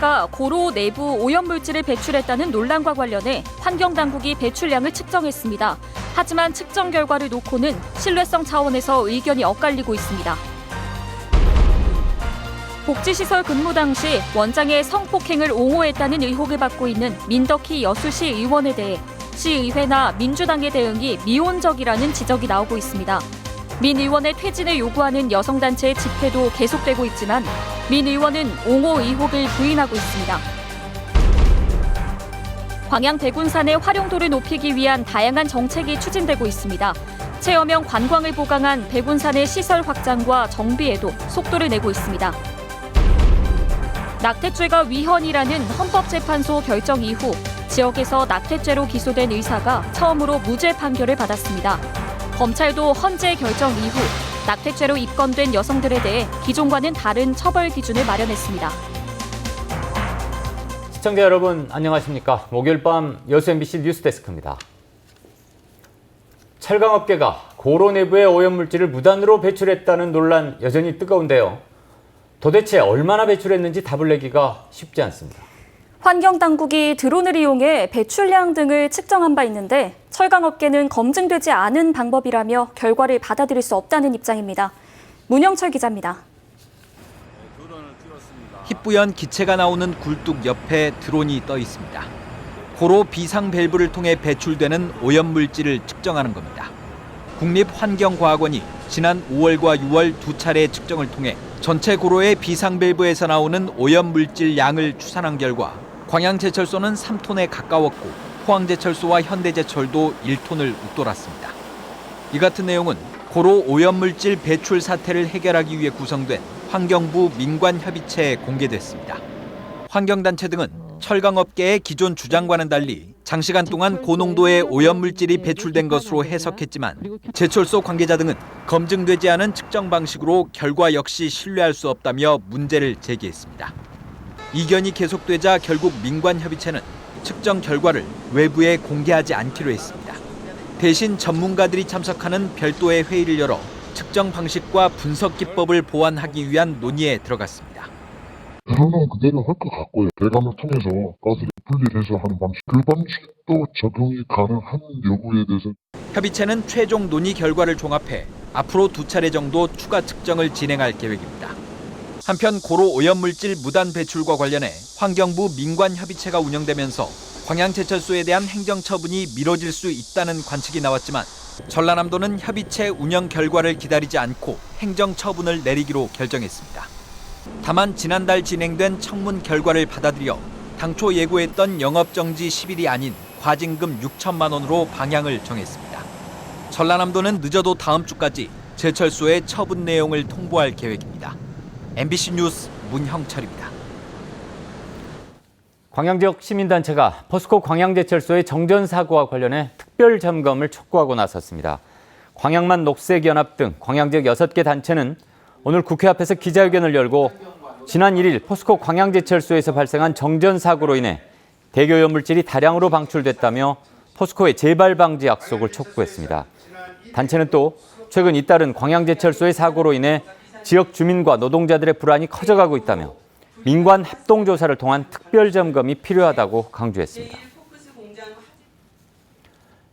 낙태죄가 고로 내부 오염물질을 배출했다는 논란과 관련해 환경당국이 배출량을 측정했습니다. 하지만 측정 결과를 놓고는 신뢰성 차원에서 의견이 엇갈리고 있습니다. 복지시설 근무 당시 원장의 성폭행을 옹호했다는 의혹을 받고 있는 민덕희 여수시 의원에 대해 시의회나 민주당의 대응이 미온적이라는 지적이 나오고 있습니다. 민 의원의 퇴진을 요구하는 여성단체의 집회도 계속되고 있지만 민 의원은 옹호 의혹을 부인하고 있습니다. 광양 백운산의 활용도를 높이기 위한 다양한 정책이 추진되고 있습니다. 체험형 관광을 보강한 백운산의 시설 확장과 정비에도 속도를 내고 있습니다. 낙태죄가 위헌이라는 헌법재판소 결정 이후 지역에서 낙태죄로 기소된 의사가 처음으로 무죄 판결을 받았습니다. 검찰도 헌재 결정 이후 낙태죄로 입건된 여성들에 대해 기존과는 다른 처벌 기준을 마련했습니다. 시청자 여러분 안녕하십니까? 목요일 밤 여수 MBC 뉴스데스크입니다. 철강업계가 고로 내부의 오염물질을 무단으로 배출했다는 논란 여전히 뜨거운데요. 도대체 얼마나 배출했는지 답을 내기가 쉽지 않습니다. 환경당국이 드론을 이용해 배출량 등을 측정한 바 있는데 철강업계는 검증되지 않은 방법이라며 결과를 받아들일 수 없다는 입장입니다. 문영철 기자입니다. 희뿌연 기체가 나오는 굴뚝 옆에 드론이 떠 있습니다. 고로 비상 밸브를 통해 배출되는 오염물질을 측정하는 겁니다. 국립환경과학원이 지난 5월과 6월 두 차례 측정을 통해 전체 고로의 비상 밸브에서 나오는 오염물질 양을 추산한 결과 광양제철소는 3톤에 가까웠고 포항제철소와 현대제철도 1톤을 웃돌았습니다. 이 같은 내용은 고로 오염물질 배출 사태를 해결하기 위해 구성된 환경부 민관협의체에 공개됐습니다. 환경단체 등은 철강업계의 기존 주장과는 달리 장시간 동안 고농도의 오염물질이 배출된 것으로 해석했지만 제철소 관계자 등은 검증되지 않은 측정 방식으로 결과 역시 신뢰할 수 없다며 문제를 제기했습니다. 이견이 계속되자 결국 민관협의체는 측정 결과를 외부에 공개하지 않기로 했습니다. 대신 전문가들이 참석하는 별도의 회의를 열어 측정 방식과 분석 기법을 보완하기 위한 논의에 들어갔습니다. 드론은 그대로 할 것 같고요. 배관을 통해서 가스를 분리해서 하는 방식, 그 방식도 적용이 가능한 여부에 대해서 협의체는 최종 논의 결과를 종합해 앞으로 두 차례 정도 추가 측정을 진행할 계획입니다. 한편 고로 오염물질 무단 배출과 관련해 환경부 민관협의체가 운영되면서 광양제철소에 대한 행정처분이 미뤄질 수 있다는 관측이 나왔지만 전라남도는 협의체 운영 결과를 기다리지 않고 행정처분을 내리기로 결정했습니다. 다만 지난달 진행된 청문 결과를 받아들여 당초 예고했던 영업정지 10일이 아닌 과징금 6천만 원으로 방향을 정했습니다. 전라남도는 늦어도 다음 주까지 제철소의 처분 내용을 통보할 계획입니다. MBC 뉴스 문형철입니다. 광양 지역 시민단체가 포스코 광양제철소의 정전 사고와 관련해 특별 점검을 촉구하고 나섰습니다. 광양만 녹색연합 등 광양 지역 6개 단체는 오늘 국회 앞에서 기자회견을 열고 지난 1일 포스코 광양제철소에서 발생한 정전 사고로 인해 대기오염물질이 다량으로 방출됐다며 포스코의 재발 방지 약속을 촉구했습니다. 단체는 또 최근 잇따른 광양제철소의 사고로 인해 지역 주민과 노동자들의 불안이 커져가고 있다며 민관 합동조사를 통한 특별 점검이 필요하다고 강조했습니다.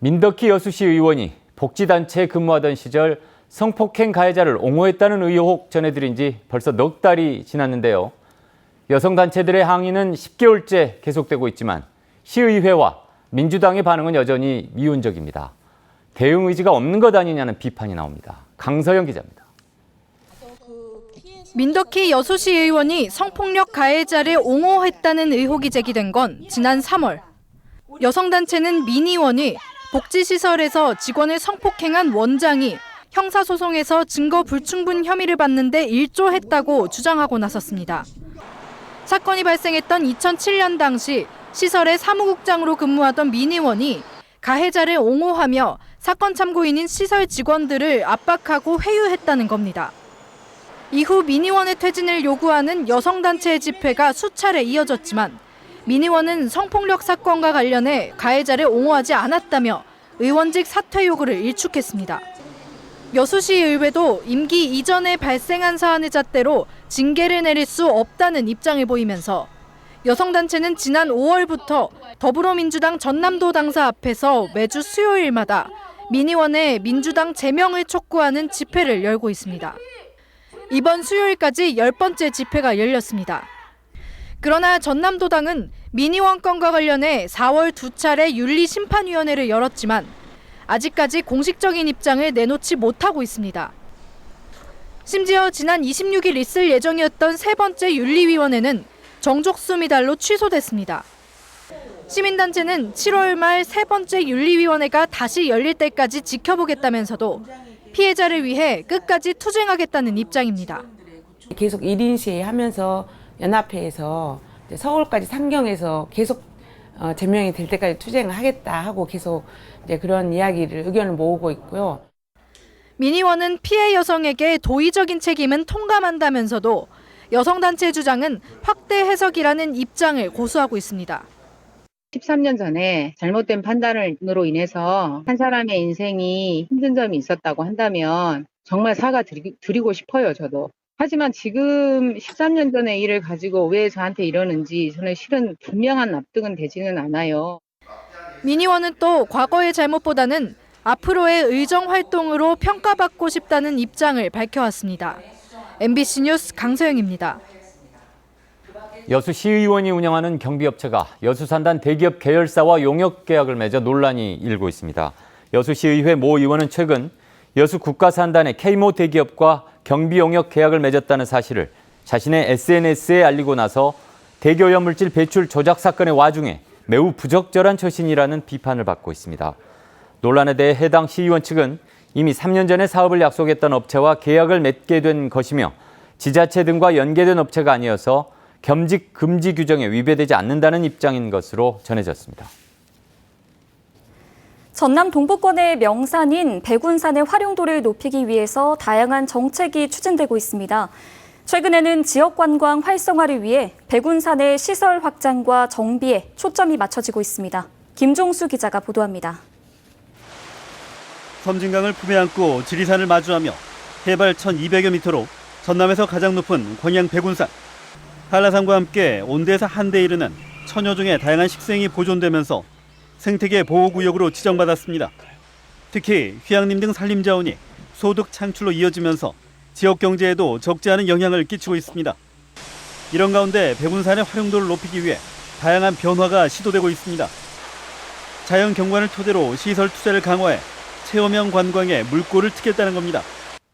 민덕희 여수시 의원이 복지단체에 근무하던 시절 성폭행 가해자를 옹호했다는 의혹 전해드린 지 벌써 넉 달이 지났는데요. 여성단체들의 항의는 10개월째 계속되고 있지만 시의회와 민주당의 반응은 여전히 미온적입니다. 대응 의지가 없는 것 아니냐는 비판이 나옵니다. 강서영 기자입니다. 민덕희 여수시 의원이 성폭력 가해자를 옹호했다는 의혹이 제기된 건 지난 3월. 여성단체는 민 의원이 복지시설에서 직원을 성폭행한 원장이 형사소송에서 증거 불충분 혐의를 받는데 일조했다고 주장하고 나섰습니다. 사건이 발생했던 2007년 당시 시설의 사무국장으로 근무하던 민 의원이 가해자를 옹호하며 사건 참고인인 시설 직원들을 압박하고 회유했다는 겁니다. 이후 민 의원의 퇴진을 요구하는 여성단체의 집회가 수차례 이어졌지만 민 의원은 성폭력 사건과 관련해 가해자를 옹호하지 않았다며 의원직 사퇴 요구를 일축했습니다. 여수시 의회도 임기 이전에 발생한 사안을 잣대로 징계를 내릴 수 없다는 입장을 보이면서 여성단체는 지난 5월부터 더불어민주당 전남도 당사 앞에서 매주 수요일마다 민의원에 민주당 제명을 촉구하는 집회를 열고 있습니다. 이번 수요일까지 10번째 집회가 열렸습니다. 그러나 전남도당은 민의원 건과 관련해 4월 2차례 윤리심판위원회를 열었지만 아직까지 공식적인 입장을 내놓지 못하고 있습니다. 심지어 지난 26일 있을 예정이었던 세 번째 윤리위원회는 정족수 미달로 취소됐습니다. 시민단체는 7월 말 세 번째 윤리위원회가 다시 열릴 때까지 지켜보겠다면서도 피해자를 위해 끝까지 투쟁하겠다는 입장입니다. 계속 1인 시위하면서 연합회에서 서울까지 상경해서 계속 제명이 될 때까지 투쟁을 하겠다 하고 계속 이제 그런 이야기를 의견을 모으고 있고요. 민의원은 피해 여성에게 도의적인 책임은 통감한다면서도 여성단체 주장은 확대 해석이라는 입장을 고수하고 있습니다. 13년 전에 잘못된 판단으로 인해서 한 사람의 인생이 힘든 점이 있었다고 한다면 정말 사과드리고 싶어요, 저도. 하지만 지금 13년 전의 일을 가지고 왜 저한테 이러는지 저는 실은 분명한 납득은 되지는 않아요. 민의원은 또 과거의 잘못보다는 앞으로의 의정 활동으로 평가받고 싶다는 입장을 밝혀왔습니다. MBC 뉴스 강서영입니다. 여수시의원이 운영하는 경비업체가 여수산단 대기업 계열사와 용역 계약을 맺어 논란이 일고 있습니다. 여수시의회 모 의원은 최근 여수 국가산단의 K모 대기업과 경비 용역 계약을 맺었다는 사실을 자신의 SNS에 알리고 나서 대기오염물질 배출 조작 사건의 와중에 매우 부적절한 처신이라는 비판을 받고 있습니다. 논란에 대해 해당 시의원 측은 이미 3년 전에 사업을 약속했던 업체와 계약을 맺게 된 것이며 지자체 등과 연계된 업체가 아니어서 겸직 금지 규정에 위배되지 않는다는 입장인 것으로 전해졌습니다. 전남 동부권의 명산인 백운산의 활용도를 높이기 위해서 다양한 정책이 추진되고 있습니다. 최근에는 지역 관광 활성화를 위해 백운산의 시설 확장과 정비에 초점이 맞춰지고 있습니다. 김종수 기자가 보도합니다. 섬진강을 품에 안고 지리산을 마주하며 해발 1200여 미터로 전남에서 가장 높은 광양 백운산. 한라산과 함께 온대에서 한대에 이르는 천여 종의 다양한 식생이 보존되면서 생태계 보호구역으로 지정받았습니다. 특히 휴양림 등 산림자원이 소득 창출로 이어지면서 지역 경제에도 적지 않은 영향을 끼치고 있습니다. 이런 가운데 백운산의 활용도를 높이기 위해 다양한 변화가 시도되고 있습니다. 자연 경관을 토대로 시설 투자를 강화해 체험형 관광에 물꼬를 트겠다는 겁니다.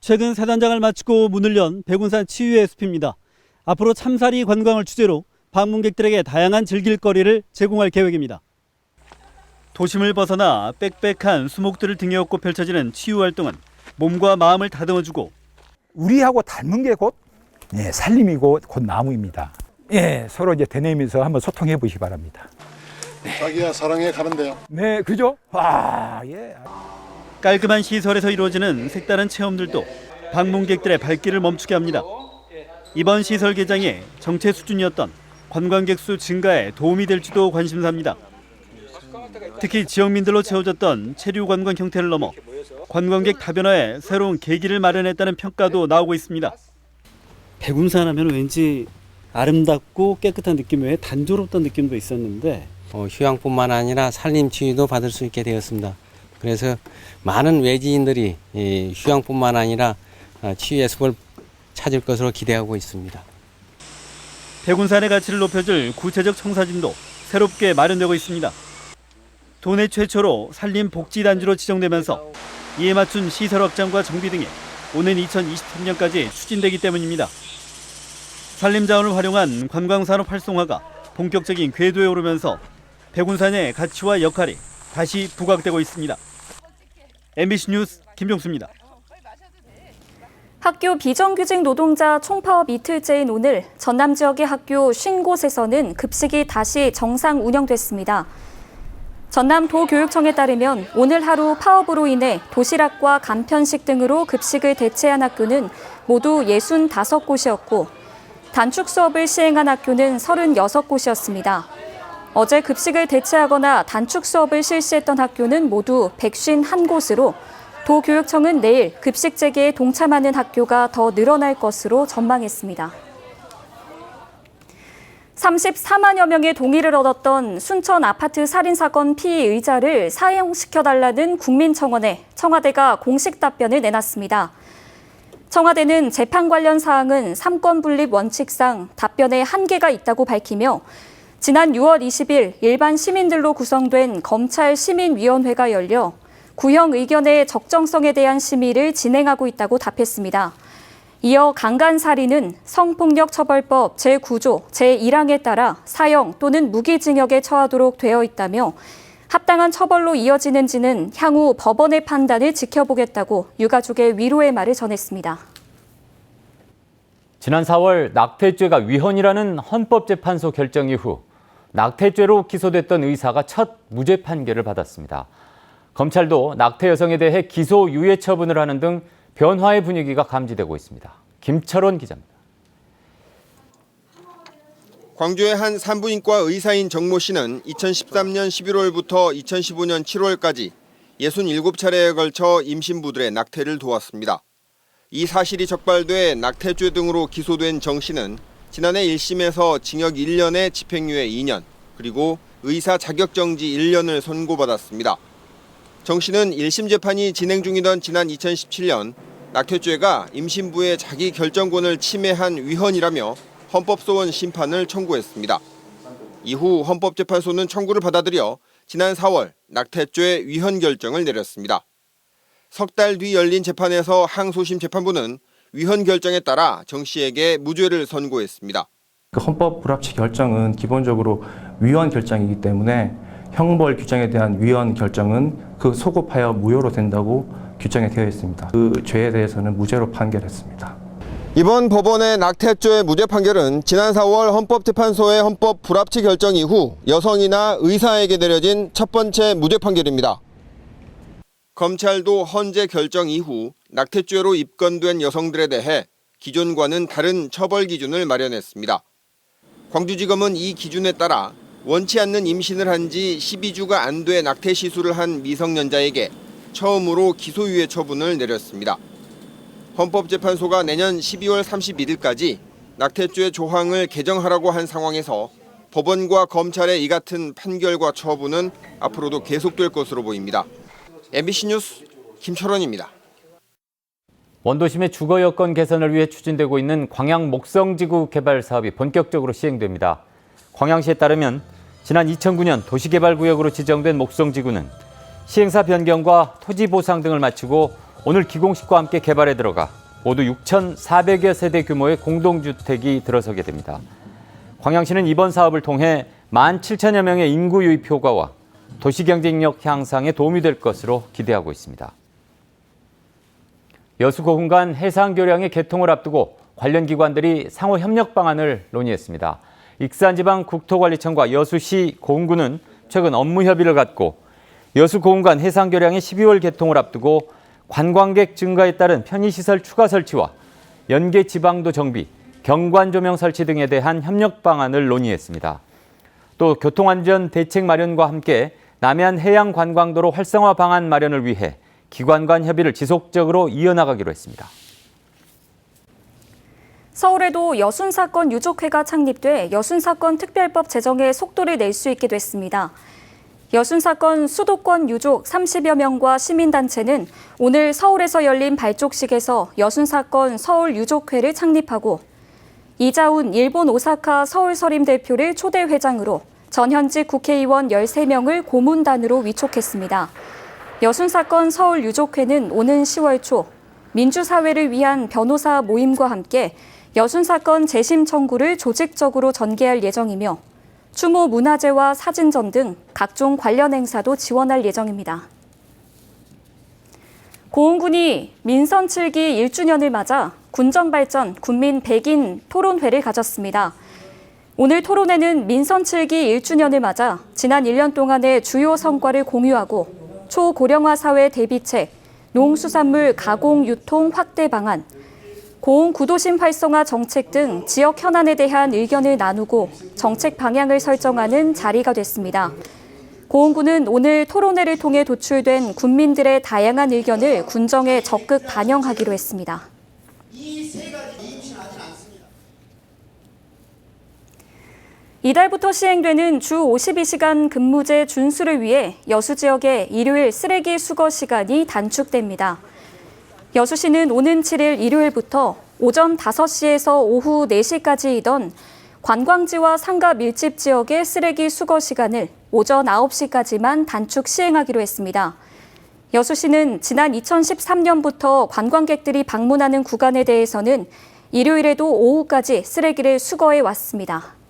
최근 새 단장을 마치고 문을 연 백운산 치유의 숲입니다. 앞으로 참사리 관광을 주제로 방문객들에게 다양한 즐길거리를 제공할 계획입니다. 도심을 벗어나 빽빽한 수목들을 등에 업고 펼쳐지는 치유 활동은 몸과 마음을 다듬어주고 우리하고 닮은 게 곧 산림이고 곧 나무입니다. 서로 이제 대내면서 한번 소통해 보시기 바랍니다. 자기야 사랑해 가는데요. 네, 그죠? 예. 깔끔한 시설에서 이루어지는 색다른 체험들도 방문객들의 발길을 멈추게 합니다. 이번 시설 개장이 정체 수준이었던 관광객 수 증가에 도움이 될지도 관심사입니다. 특히 지역민들로 채워졌던 체류 관광 형태를 넘어 관광객 다변화에 새로운 계기를 마련했다는 평가도 나오고 있습니다. 백운산 하면 왠지 아름답고 깨끗한 느낌 외에 단조롭다는 느낌도 있었는데 휴양뿐만 아니라 산림 치유도 받을 수 있게 되었습니다. 그래서 많은 외지인들이 휴양뿐만 아니라 치유의 숲을 찾을 것으로 기대하고 있습니다. 백운산의 가치를 높여줄 구체적 청사진도 새롭게 마련되고 있습니다. 도내 최초로 산림복지단지로 지정되면서 이에 맞춘 시설 확장과 정비 등이 오는 2023년까지 추진되기 때문입니다. 산림자원을 활용한 관광산업 활성화가 본격적인 궤도에 오르면서 백운산의 가치와 역할이 다시 부각되고 있습니다. MBC 뉴스 김종수입니다. 학교 비정규직 노동자 총파업 이틀째인 오늘 전남 지역의 학교 50곳에서는 급식이 다시 정상 운영됐습니다. 전남도교육청에 따르면 오늘 하루 파업으로 인해 도시락과 간편식 등으로 급식을 대체한 학교는 모두 65곳이었고 단축 수업을 시행한 학교는 36곳이었습니다. 어제 급식을 대체하거나 단축 수업을 실시했던 학교는 모두 151곳으로 도교육청은 내일 급식 재개에 동참하는 학교가 더 늘어날 것으로 전망했습니다. 34만여 명의 동의를 얻었던 순천 아파트 살인사건 피의자를 사형시켜달라는 국민청원에 청와대가 공식 답변을 내놨습니다. 청와대는 재판 관련 사항은 삼권 분립 원칙상 답변에 한계가 있다고 밝히며 지난 6월 20일 일반 시민들로 구성된 검찰 시민위원회가 열려 구형 의견의 적정성에 대한 심의를 진행하고 있다고 답했습니다. 이어 강간살인은 성폭력처벌법 제9조 제1항에 따라 사형 또는 무기징역에 처하도록 되어 있다며 합당한 처벌로 이어지는지는 향후 법원의 판단을 지켜보겠다고 유가족의 위로의 말을 전했습니다. 지난 4월 낙태죄가 위헌이라는 헌법재판소 결정 이후 낙태죄로 기소됐던 의사가 첫 무죄 판결을 받았습니다. 검찰도 낙태 여성에 대해 기소 유예 처분을 하는 등 변화의 분위기가 감지되고 있습니다. 김철원 기자입니다. 광주의 한 산부인과 의사인 정모 씨는 2013년 11월부터 2015년 7월까지 67차례에 걸쳐 임신부들의 낙태를 도왔습니다. 이 사실이 적발돼 낙태죄 등으로 기소된 정 씨는 지난해 1심에서 징역 1년에 집행유예 2년, 그리고 의사 자격정지 1년을 선고받았습니다. 정 씨는 1심 재판이 진행 중이던 지난 2017년 낙태죄가 임신부의 자기 결정권을 침해한 위헌이라며 헌법소원 심판을 청구했습니다. 이후 헌법재판소는 청구를 받아들여 지난 4월 낙태죄 위헌 결정을 내렸습니다. 석 달 뒤 열린 재판에서 항소심 재판부는 위헌 결정에 따라 정 씨에게 무죄를 선고했습니다. 그 헌법 불합치 결정은 기본적으로 위헌 결정이기 때문에 형벌 규정에 대한 위헌 결정은 그 소급하여 무효로 된다고 규정이 되어 있습니다. 그 죄에 대해서는 무죄로 판결했습니다. 이번 법원의 낙태죄 무죄 판결은 지난 4월 헌법재판소의 헌법 불합치 결정 이후 여성이나 의사에게 내려진 첫 번째 무죄 판결입니다. 검찰도 헌재 결정 이후 낙태죄로 입건된 여성들에 대해 기존과는 다른 처벌 기준을 마련했습니다. 광주지검은 이 기준에 따라 원치 않는 임신을 한 지 12주가 안 돼 낙태 시술을 한 미성년자에게 처음으로 기소유예 처분을 내렸습니다. 헌법재판소가 내년 12월 31일까지 낙태죄 조항을 개정하라고 한 상황에서 법원과 검찰의 이 같은 판결과 처분은 앞으로도 계속될 것으로 보입니다. MBC 뉴스 김철원입니다. 원도심의 주거 여건 개선을 위해 추진되고 있는 광양 목성지구 개발 사업이 본격적으로 시행됩니다. 광양시에 따르면 지난 2009년 도시개발구역으로 지정된 목성지구는 시행사 변경과 토지 보상 등을 마치고 오늘 기공식과 함께 개발에 들어가 모두 6,400여 세대 규모의 공동주택이 들어서게 됩니다. 광양시는 이번 사업을 통해 17,000여 명의 인구 유입 효과와 도시 경쟁력 향상에 도움이 될 것으로 기대하고 있습니다. 여수고흥간 해상교량의 개통을 앞두고 관련 기관들이 상호 협력 방안을 논의했습니다. 익산지방국토관리청과 여수시 고흥군은 최근 업무 협의를 갖고 여수고흥간 해상교량의 12월 개통을 앞두고 관광객 증가에 따른 편의시설 추가 설치와 연계 지방도 정비, 경관조명 설치 등에 대한 협력 방안을 논의했습니다. 또 교통안전 대책 마련과 함께 남해안 해양관광도로 활성화 방안 마련을 위해 기관 간 협의를 지속적으로 이어나가기로 했습니다. 서울에도 여순사건 유족회가 창립돼 여순사건 특별법 제정에 속도를 낼 수 있게 됐습니다. 여순사건 수도권 유족 30여 명과 시민단체는 오늘 서울에서 열린 발족식에서 여순사건 서울유족회를 창립하고 이자훈 일본 오사카 서울서림 대표를 초대 회장으로 전현직 국회의원 13명을 고문단으로 위촉했습니다. 여순사건 서울유족회는 오는 10월 초 민주사회를 위한 변호사 모임과 함께 여순사건 재심 청구를 조직적으로 전개할 예정이며 추모 문화제와 사진전 등 각종 관련 행사도 지원할 예정입니다. 고흥군이 민선 7기 1주년을 맞아 군정발전 군민 100인 토론회를 가졌습니다. 오늘 토론회는 민선 7기 1주년을 맞아 지난 1년 동안의 주요 성과를 공유하고 초고령화 사회 대비책, 농수산물 가공 유통 확대 방안, 고흥 구도심 활성화 정책 등 지역 현안에 대한 의견을 나누고 정책 방향을 설정하는 자리가 됐습니다. 고흥군은 오늘 토론회를 통해 도출된 군민들의 다양한 의견을 군정에 적극 반영하기로 했습니다. 이달부터 시행되는 주 52시간 근무제 준수를 위해 여수 지역의 일요일 쓰레기 수거 시간이 단축됩니다. 여수시는 오는 7일 일요일부터 오전 5시에서 오후 4시까지이던 관광지와 상가 밀집 지역의 쓰레기 수거 시간을 오전 9시까지만 단축 시행하기로 했습니다. 여수시는 지난 2013년부터 관광객들이 방문하는 구간에 대해서는 일요일에도 오후까지 쓰레기를 수거해 왔습니다.